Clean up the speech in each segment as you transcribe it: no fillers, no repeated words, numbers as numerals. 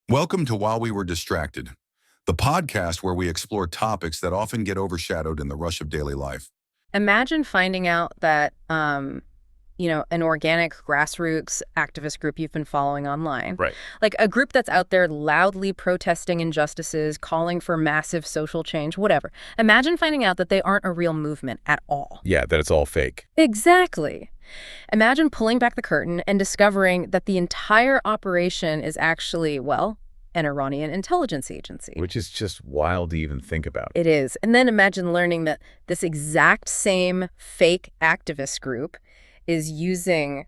Welcome to While We Were Distracted, the podcast where we explore topics that often get overshadowed in the rush of daily life. Imagine finding out that, an organic grassroots activist group you've been following online. Right. Like a group that's out there loudly protesting injustices, calling for massive social change, whatever. Imagine finding out that they aren't a real movement at all. Yeah, that it's all fake. Exactly. Imagine pulling back the curtain and discovering that the entire operation is actually, an Iranian intelligence agency. Which is just wild to even think about. It is. And then imagine learning that this exact same fake activist group is using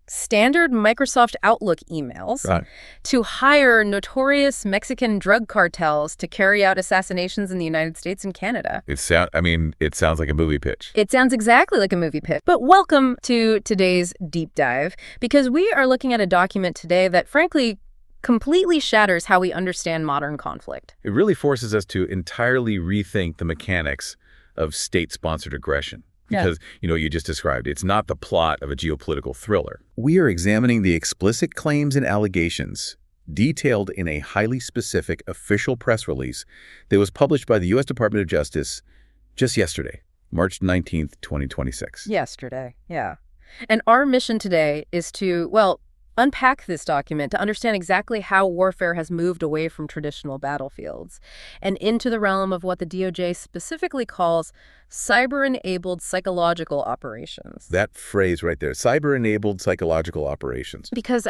standard Microsoft Outlook emails to hire notorious Mexican drug cartels to carry out assassinations in the United States and Canada. It sounds like a movie pitch. It sounds exactly like a movie pitch. But welcome to today's deep dive, because we are looking at a document today that, frankly, completely shatters how we understand modern conflict. It really forces us to entirely rethink the mechanics of state-sponsored aggression. Because, you just described, it's not the plot of a geopolitical thriller. We are examining the explicit claims and allegations detailed in a highly specific official press release that was published by the U.S. Department of Justice just yesterday, March 19th, 2026. Yesterday, yeah. And our mission today is to, unpack this document to understand exactly how warfare has moved away from traditional battlefields and into the realm of what the DOJ specifically calls cyber-enabled psychological operations. That phrase right there, cyber-enabled psychological operations. Because,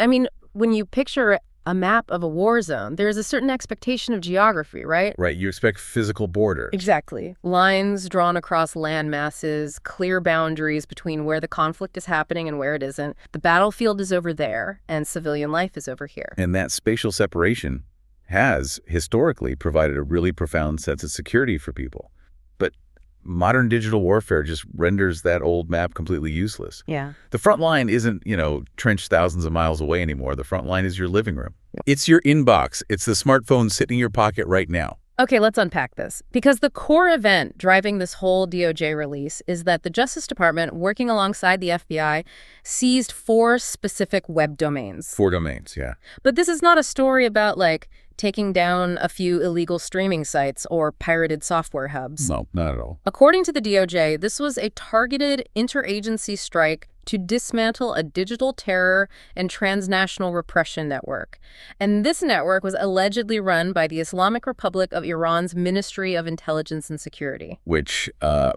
when you picture a map of a war zone, there's a certain expectation of geography, right? Right, you expect physical borders. Exactly. Lines drawn across land masses, clear boundaries between where the conflict is happening and where it isn't. The battlefield is over there, and civilian life is over here. And that spatial separation has, historically, provided a really profound sense of security for people. But modern digital warfare just renders that old map completely useless. Yeah. The front line isn't, trenched thousands of miles away anymore. The front line is your living room. It's your inbox. It's the smartphone sitting in your pocket right now. Okay, let's unpack this. Because the core event driving this whole DOJ release is that the Justice Department, working alongside the FBI, seized 4 specific web domains. 4 domains, yeah. But this is not a story about, taking down a few illegal streaming sites or pirated software hubs. No, not at all. According to the DOJ, this was a targeted interagency strike to dismantle a digital terror and transnational repression network. And this network was allegedly run by the Islamic Republic of Iran's Ministry of Intelligence and Security. Which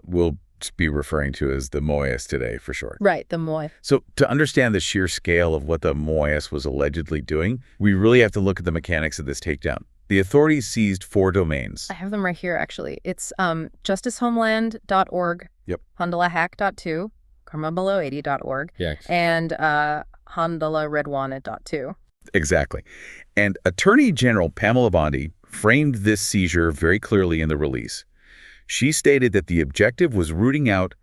we'll be referring to as the MOIS today, for short. Right, the MOIS. So to understand the sheer scale of what the MOIS was allegedly doing, we really have to look at the mechanics of this takedown. The authorities seized 4 domains. I have them right here, actually. It's justicehomeland.org, handalahack.2, karmabelow80.org, and handalaredwana.2. Exactly. And Attorney General Pamela Bondi framed this seizure very clearly in the release. She stated that the objective was rooting out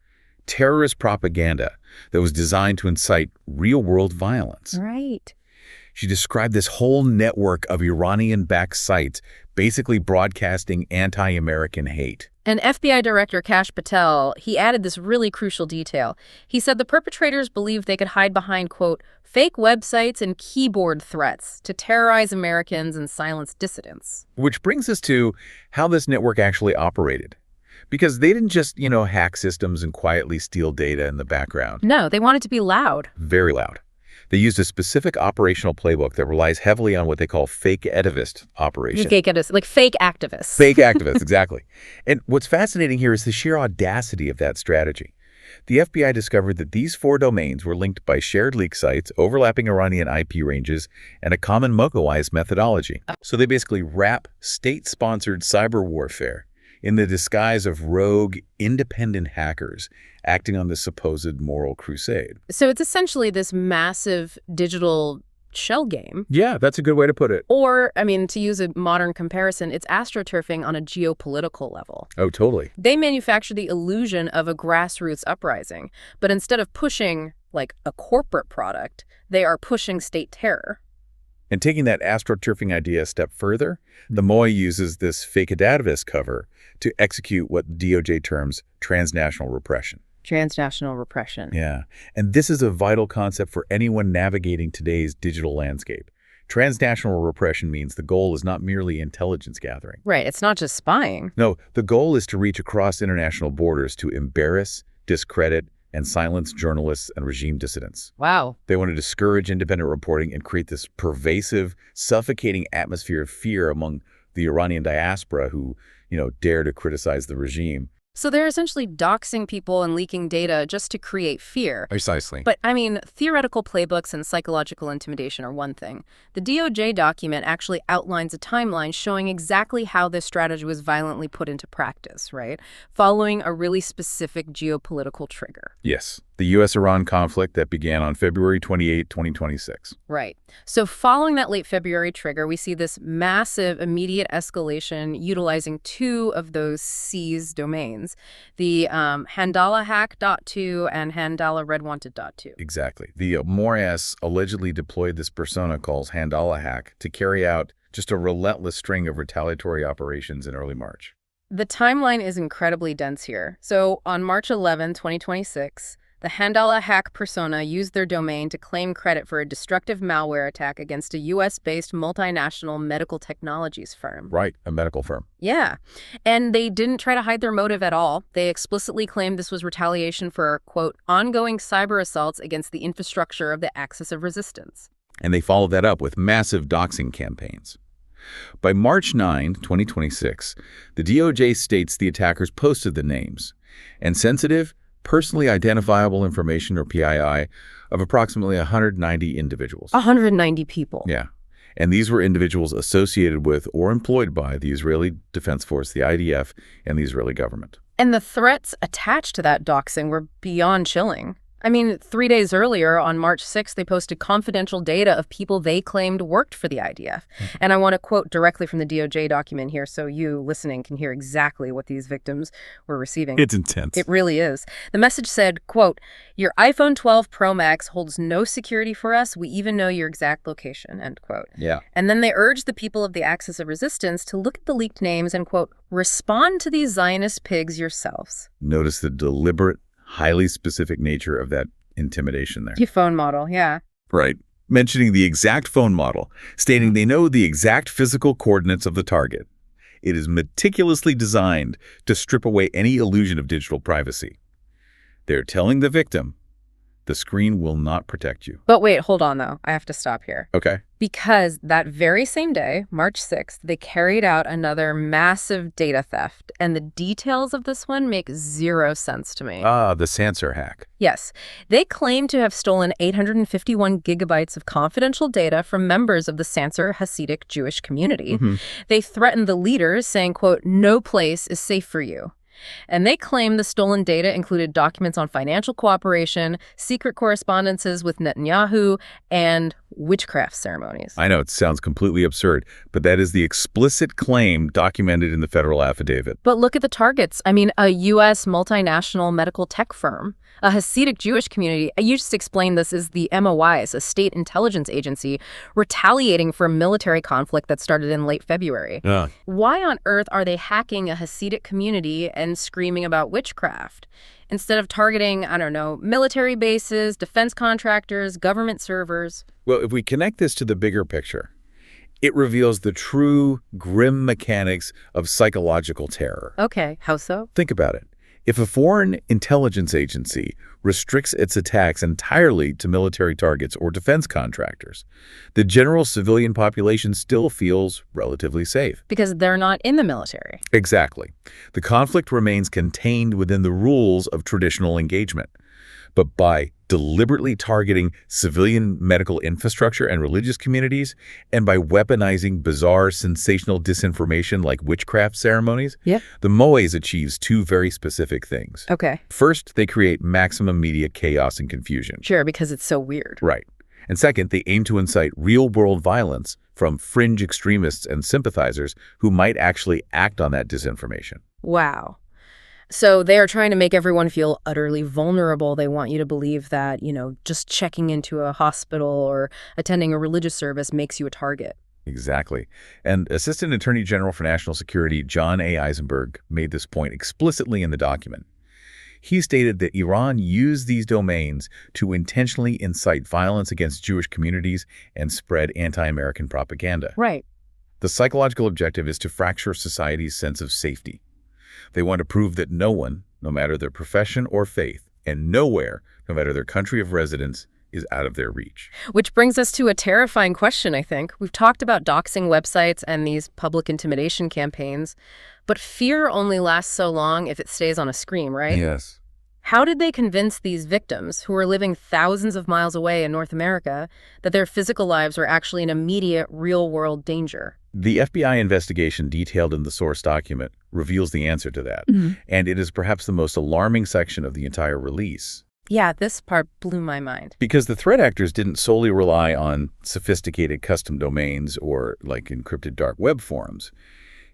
terrorist propaganda that was designed to incite real-world violence. Right. She described this whole network of Iranian-backed sites basically broadcasting anti-American hate. And FBI Director Kash Patel, he added this really crucial detail. He said the perpetrators believed they could hide behind, quote, fake websites and keyboard threats to terrorize Americans and silence dissidents. Which brings us to how this network actually operated. Because they didn't just, hack systems and quietly steal data in the background. No, they wanted to be loud. Very loud. They used a specific operational playbook that relies heavily on what they call fake activist operations. Fake activists, like fake activists. Fake activists, exactly. And what's fascinating here is the sheer audacity of that strategy. The FBI discovered that these 4 domains were linked by shared leak sites, overlapping Iranian IP ranges, and a common MoCA-wise methodology. So they basically wrap state-sponsored cyber warfare in the disguise of rogue, independent hackers acting on this supposed moral crusade. So it's essentially this massive digital shell game. Yeah, that's a good way to put it. Or, to use a modern comparison, it's astroturfing on a geopolitical level. Oh, totally. They manufacture the illusion of a grassroots uprising, but instead of pushing, a corporate product, they are pushing state terror. And taking that astroturfing idea a step further, the MOI uses this fake activist cover to execute what DOJ terms transnational repression. Transnational repression. Yeah. And this is a vital concept for anyone navigating today's digital landscape. Transnational repression means the goal is not merely intelligence gathering. Right, it's not just spying. No, the goal is to reach across international borders to embarrass, discredit, and silence journalists and regime dissidents. Wow. They want to discourage independent reporting and create this pervasive, suffocating atmosphere of fear among the Iranian diaspora who, dare to criticize the regime. So they're essentially doxing people and leaking data just to create fear. Precisely. But, theoretical playbooks and psychological intimidation are one thing. The DOJ document actually outlines a timeline showing exactly how this strategy was violently put into practice, right? Following a really specific geopolitical trigger. Yes. The U.S.-Iran conflict that began on February 28, 2026. Right. So following that late February trigger, we see this massive immediate escalation utilizing two of those seized domains, the handalahack.2 and handalaredwanted.2. Exactly. The Morass allegedly deployed this persona called handalahack to carry out just a relentless string of retaliatory operations in early March. The timeline is incredibly dense here. So on March 11, 2026, the handalahack persona used their domain to claim credit for a destructive malware attack against a U.S.-based multinational medical technologies firm. Right, a medical firm. Yeah, and they didn't try to hide their motive at all. They explicitly claimed this was retaliation for, quote, ongoing cyber assaults against the infrastructure of the axis of resistance. And they followed that up with massive doxing campaigns. By March 9, 2026, the DOJ states the attackers posted the names and sensitive, personally identifiable information, or PII, of approximately 190 individuals. 190 people. Yeah. And these were individuals associated with or employed by the Israeli Defense Force, the IDF, and the Israeli government. And the threats attached to that doxing were beyond chilling. 3 days earlier, on March 6th, they posted confidential data of people they claimed worked for the IDF. And I want to quote directly from the DOJ document here so you listening can hear exactly what these victims were receiving. It's intense. It really is. The message said, quote, your iPhone 12 Pro Max holds no security for us. We even know your exact location, end quote. Yeah. And then they urged the people of the Axis of Resistance to look at the leaked names and, quote, respond to these Zionist pigs yourselves. Notice the deliberate, highly specific nature of that intimidation there. Your phone model, yeah. Right. Mentioning the exact phone model, stating they know the exact physical coordinates of the target. It is meticulously designed to strip away any illusion of digital privacy. They're telling the victim, the screen will not protect you. But wait, hold on, though. I have to stop here. Okay. Because that very same day, March 6th, they carried out another massive data theft. And the details of this one make zero sense to me. The Sansar hack. Yes. They claim to have stolen 851 gigabytes of confidential data from members of the Sansar Hasidic Jewish community. They threatened the leaders, saying, quote, no place is safe for you. And they claim the stolen data included documents on financial cooperation, secret correspondences with Netanyahu, and witchcraft ceremonies. I know it sounds completely absurd, but that is the explicit claim documented in the federal affidavit. But look at the targets. A U.S. multinational medical tech firm, a Hasidic Jewish community. You just explained this is the MOIs, a state intelligence agency, retaliating for a military conflict that started in late February. Why on earth are they hacking a Hasidic community and screaming about witchcraft instead of targeting, military bases, defense contractors, government servers? Well, if we connect this to the bigger picture, it reveals the true grim mechanics of psychological terror. Okay, how so? Think about it. If a foreign intelligence agency restricts its attacks entirely to military targets or defense contractors, the general civilian population still feels relatively safe. Because they're not in the military. Exactly. The conflict remains contained within the rules of traditional engagement. But by deliberately targeting civilian medical infrastructure and religious communities, and by weaponizing bizarre, sensational disinformation like witchcraft ceremonies, the MOAs achieves two very specific things. Okay. First, they create maximum media chaos and confusion. Sure, because it's so weird. Right. And second, they aim to incite real-world violence from fringe extremists and sympathizers who might actually act on that disinformation. Wow. So they are trying to make everyone feel utterly vulnerable. They want you to believe that, just checking into a hospital or attending a religious service makes you a target. Exactly. And Assistant Attorney General for National Security John A. Eisenberg made this point explicitly in the document. He stated that Iran used these domains to intentionally incite violence against Jewish communities and spread anti-American propaganda. Right. The psychological objective is to fracture society's sense of safety. They want to prove that no one, no matter their profession or faith, and nowhere, no matter their country of residence, is out of their reach. Which brings us to a terrifying question, I think. We've talked about doxing websites and these public intimidation campaigns, but fear only lasts so long if it stays on a screen, right? Yes. How did they convince these victims, who are living thousands of miles away in North America, that their physical lives are actually in immediate, real-world danger? The FBI investigation detailed in the source document reveals the answer to that, and it is perhaps the most alarming section of the entire release. Yeah, this part blew my mind. Because the threat actors didn't solely rely on sophisticated custom domains or like encrypted dark web forums.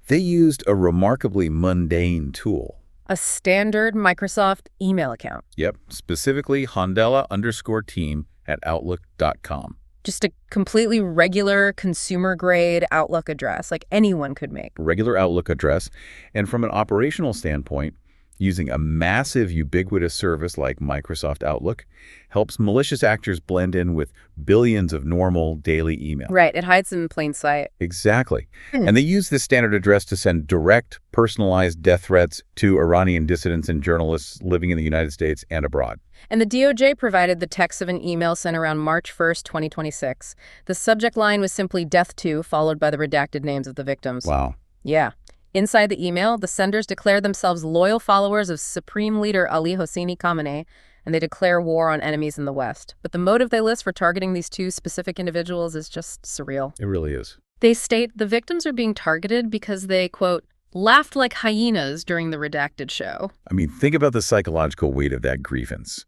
They used a remarkably mundane tool. A standard Microsoft email account. Yep, specifically Handela_team@outlook.com. Just a completely regular consumer-grade Outlook address, like anyone could make. Regular Outlook address. And from an operational standpoint, using a massive ubiquitous service like Microsoft Outlook helps malicious actors blend in with billions of normal daily email. Right, it hides in plain sight. Exactly. And they use this standard address to send direct, personalized death threats to Iranian dissidents and journalists living in the United States and abroad. And the DOJ provided the text of an email sent around March 1st, 2026. The subject line was simply Death To, followed by the redacted names of the victims. Wow. Yeah. Inside the email, the senders declare themselves loyal followers of Supreme Leader Ali Hosseini Khamenei, and they declare war on enemies in the West. But the motive they list for targeting these two specific individuals is just surreal. It really is. They state the victims are being targeted because they, quote, laughed like hyenas during the redacted show. I mean, think about the psychological weight of that grievance.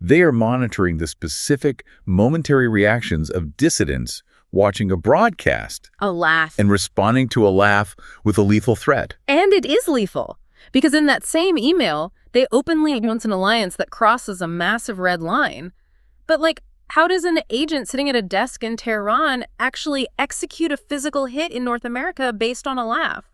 They are monitoring the specific momentary reactions of dissidents watching a broadcast. A laugh. And responding to a laugh with a lethal threat. And it is lethal, because in that same email, they openly announce an alliance that crosses a massive red line. But, like, how does an agent sitting at a desk in Tehran actually execute a physical hit in North America based on a laugh?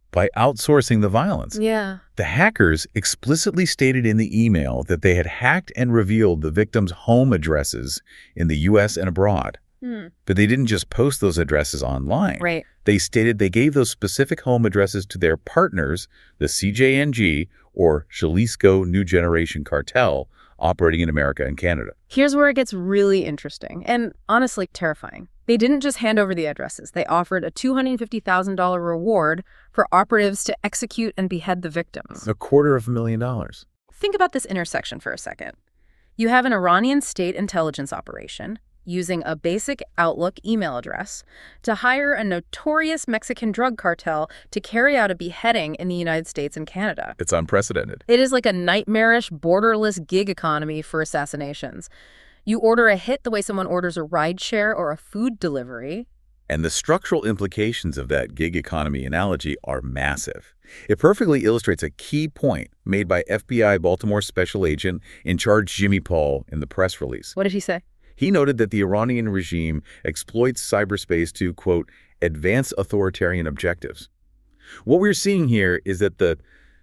By outsourcing the violence. Yeah. The hackers explicitly stated in the email that they had hacked and revealed the victims' home addresses in the U.S. and abroad. But they didn't just post those addresses online. Right. They stated they gave those specific home addresses to their partners, the CJNG, or Jalisco New Generation Cartel, operating in America and Canada. Here's where it gets really interesting and honestly terrifying. They didn't just hand over the addresses. They offered a $250,000 reward for operatives to execute and behead the victims. $250,000. Think about this intersection for a second. You have an Iranian state intelligence operation using a basic Outlook email address to hire a notorious Mexican drug cartel to carry out a beheading in the United States and Canada. It's unprecedented. It is like a nightmarish, borderless gig economy for assassinations. You order a hit the way someone orders a rideshare or a food delivery. And the structural implications of that gig economy analogy are massive. It perfectly illustrates a key point made by FBI Baltimore Special Agent in charge Jimmy Paul in the press release. What did he say? He noted that the Iranian regime exploits cyberspace to, quote, advance authoritarian objectives. What we're seeing here is that the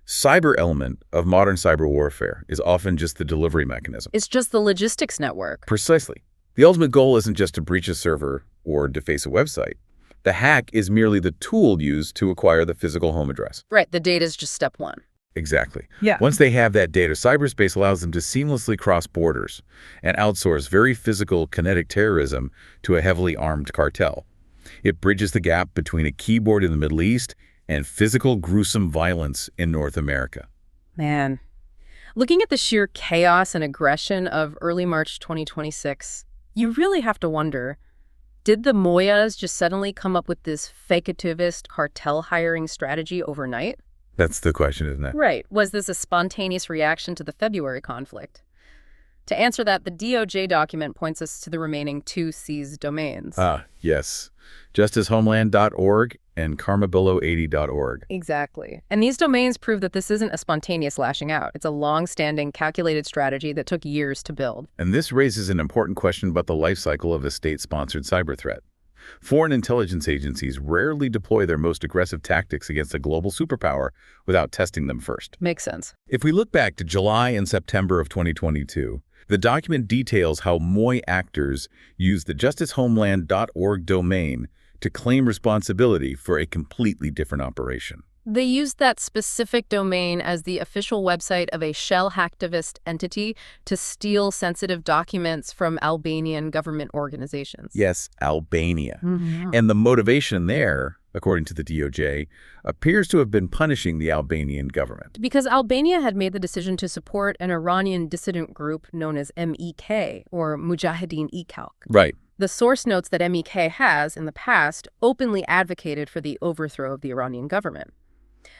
cyber element of modern cyber warfare is often just the delivery mechanism. It's just the logistics network. Precisely. The ultimate goal isn't just to breach a server or deface a website. The hack is merely the tool used to acquire the physical home address. Right, the data is just step one. Exactly. Yeah. Once they have that data, cyberspace allows them to seamlessly cross borders and outsource very physical kinetic terrorism to a heavily armed cartel. It bridges the gap between a keyboard in the Middle East and physical gruesome violence in North America. Man. Looking at the sheer chaos and aggression of early March 2026, you really have to wonder, did the Moyas just suddenly come up with this hacktivist cartel hiring strategy overnight? That's the question, isn't it? Right. Was this a spontaneous reaction to the February conflict? To answer that, the DOJ document points us to the remaining two seized domains. Yes. JusticeHomeland.org and karmabelow80.org. Exactly. And these domains prove that this isn't a spontaneous lashing out. It's a long-standing, calculated strategy that took years to build. And this raises an important question about the life cycle of a state-sponsored cyber threat. Foreign intelligence agencies rarely deploy their most aggressive tactics against a global superpower without testing them first. Makes sense. If we look back to July and September of 2022, the document details how MOI actors used the justicehomeland.org domain to claim responsibility for a completely different operation. They used that specific domain as the official website of a shell hacktivist entity to steal sensitive documents from Albanian government organizations. Yes, Albania. Mm-hmm. And the motivation there, according to the DOJ, appears to have been punishing the Albanian government. Because Albania had made the decision to support an Iranian dissident group known as MEK, or Mujahideen Khalq. Right. The source notes that MEK has, in the past, openly advocated for the overthrow of the Iranian government.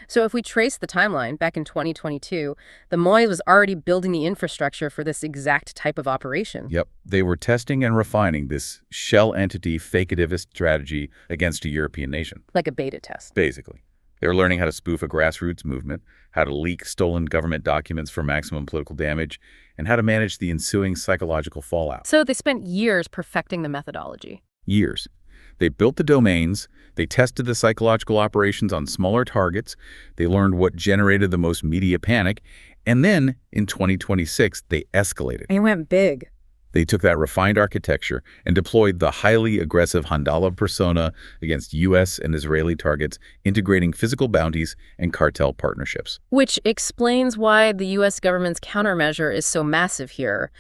So if we trace the timeline, back in 2022, the MOI was already building the infrastructure for this exact type of operation. Yep. They were testing and refining this shell entity faketivist strategy against a European nation. Like a beta test. Basically. They were learning how to spoof a grassroots movement, how to leak stolen government documents for maximum political damage, and how to manage the ensuing psychological fallout. So they spent years perfecting the methodology. Years. They built the domains, they tested the psychological operations on smaller targets, they learned what generated the most media panic, and then, in 2026, they escalated. They went big. They took that refined architecture and deployed the highly aggressive Handala persona against U.S. and Israeli targets, integrating physical bounties and cartel partnerships. Which explains why the U.S. government's countermeasure is so massive here.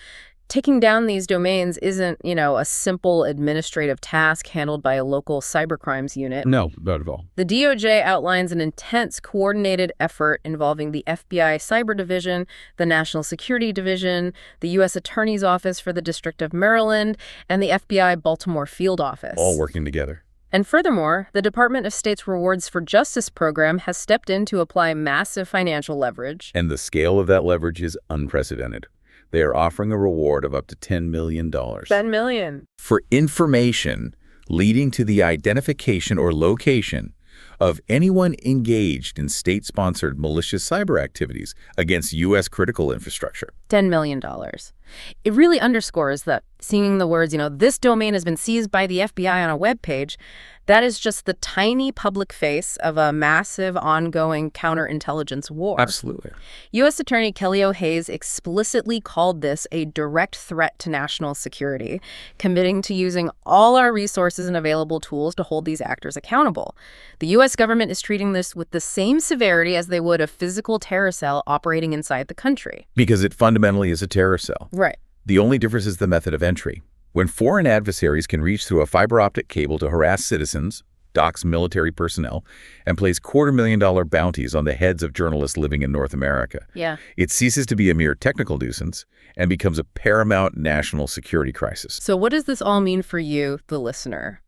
Taking down these domains isn't, a simple administrative task handled by a local cybercrimes unit. No, not at all. The DOJ outlines an intense, coordinated effort involving the FBI Cyber Division, the National Security Division, the U.S. Attorney's Office for the District of Maryland, and the FBI Baltimore Field Office. All working together. And furthermore, the Department of State's Rewards for Justice program has stepped in to apply massive financial leverage. And the scale of that leverage is unprecedented. They are offering a reward of up to $10 million. $10 million. For information leading to the identification or location of anyone engaged in state-sponsored malicious cyber activities against U.S. critical infrastructure. $10 million. It really underscores that seeing the words, this domain has been seized by the FBI on a web page, that is just the tiny public face of a massive ongoing counterintelligence war. Absolutely. U.S. Attorney Kelly O'Hays explicitly called this a direct threat to national security, committing to using all our resources and available tools to hold these actors accountable. The U.S. government is treating this with the same severity as they would a physical terror cell operating inside the country. Because it fundamentally is a terror cell. Right. The only difference is the method of entry. When foreign adversaries can reach through a fiber optic cable to harass citizens, dox military personnel, and place $250,000 bounties on the heads of journalists living in North America, it ceases to be a mere technical nuisance and becomes a paramount national security crisis. So what does this all mean for you, the listener?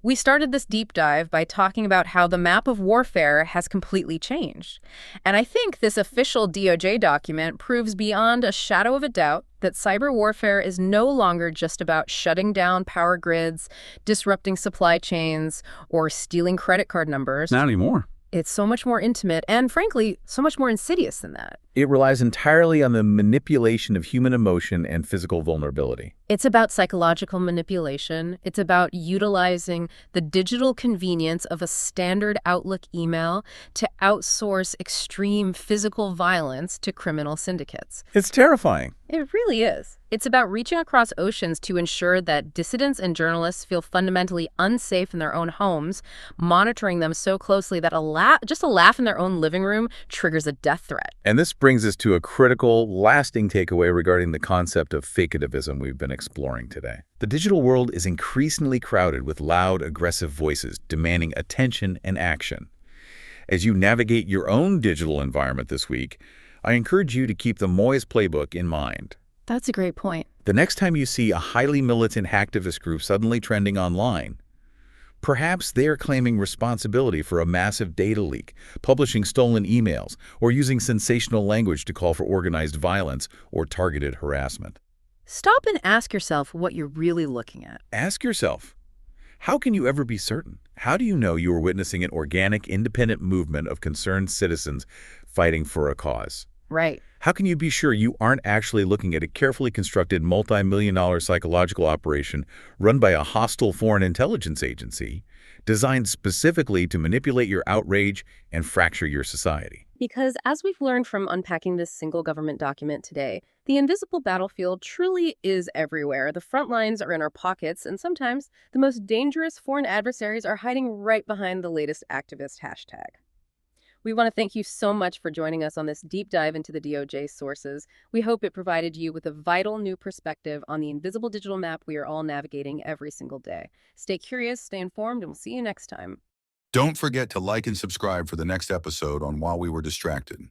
We started this deep dive by talking about how the map of warfare has completely changed. And I think this official DOJ document proves beyond a shadow of a doubt that cyber warfare is no longer just about shutting down power grids, disrupting supply chains, or stealing credit card numbers. Not anymore. It's so much more intimate and, frankly, so much more insidious than that. It relies entirely on the manipulation of human emotion and physical vulnerability. It's about psychological manipulation. It's about utilizing the digital convenience of a standard Outlook email to outsource extreme physical violence to criminal syndicates. It's terrifying. It really is. It's about reaching across oceans to ensure that dissidents and journalists feel fundamentally unsafe in their own homes, monitoring them so closely that just a laugh in their own living room triggers a death threat. And this brings us to a critical, lasting takeaway regarding the concept of faketivism we've been exploring today. The digital world is increasingly crowded with loud, aggressive voices demanding attention and action. As you navigate your own digital environment this week, I encourage you to keep the MOI's playbook in mind. That's a great point. The next time you see a highly militant hacktivist group suddenly trending online, perhaps they are claiming responsibility for a massive data leak, publishing stolen emails, or using sensational language to call for organized violence or targeted harassment. Stop and ask yourself what you're really looking at. Ask yourself, how can you ever be certain? How do you know you are witnessing an organic, independent movement of concerned citizens fighting for a cause? Right. How can you be sure you aren't actually looking at a carefully constructed multi-million-dollar psychological operation run by a hostile foreign intelligence agency designed specifically to manipulate your outrage and fracture your society? Because as we've learned from unpacking this single government document today, the invisible battlefield truly is everywhere. The front lines are in our pockets, and sometimes the most dangerous foreign adversaries are hiding right behind the latest activist hashtag. We want to thank you so much for joining us on this deep dive into the DOJ sources. We hope it provided you with a vital new perspective on the invisible digital map we are all navigating every single day. Stay curious, stay informed, and we'll see you next time. Don't forget to like and subscribe for the next episode on While We Were Distracted.